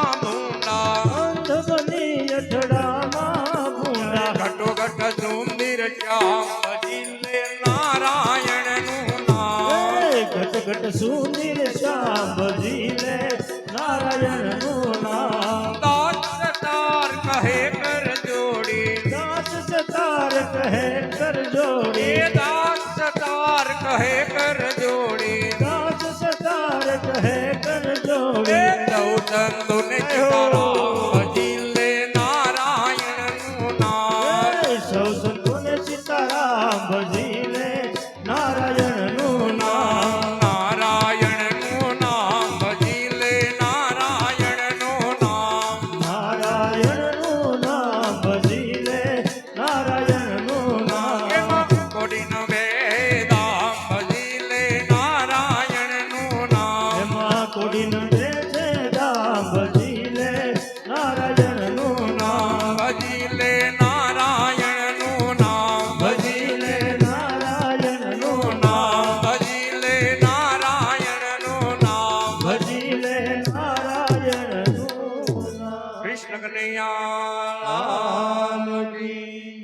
અંધ બની અઠડામાં ભૂંડા ઘટો ઘટ સુંદર શ્યામ ભજીલે નારાયણનું નામ ઘટ ઘટ સુંદર શ્યામ ભજીલે નારાયણનું નામ દાસ તાર કહે કર જોડી દાસ સતાર કહે કર જોડી દાસ તાર કહે કર જોડી દાસ સતાર કહે કર જોડી ચંદુ ને ભજીલે નારાયણનું નામ સૌ સંતોને સીતારામ ભજીલે નારાયણનું નામ નારાયણનું નામ ભજીલે નારાયણનું નામ નારાયણનું નામ ભજીલે નારાયણનું નામ એમાં કોડીન વેદામ ભજીલે નારાયણનું નામ એમાં કોડીન વેદામ ભજીલે નારાયણનું નામ ભજીલે નારાયણનું નામ ભજીલે નારાયણનું નામ ભજીલે નારાયણનું નામ ભજીલે નારાયણનું નામ કૃષ્ણ કનૈયા રામજી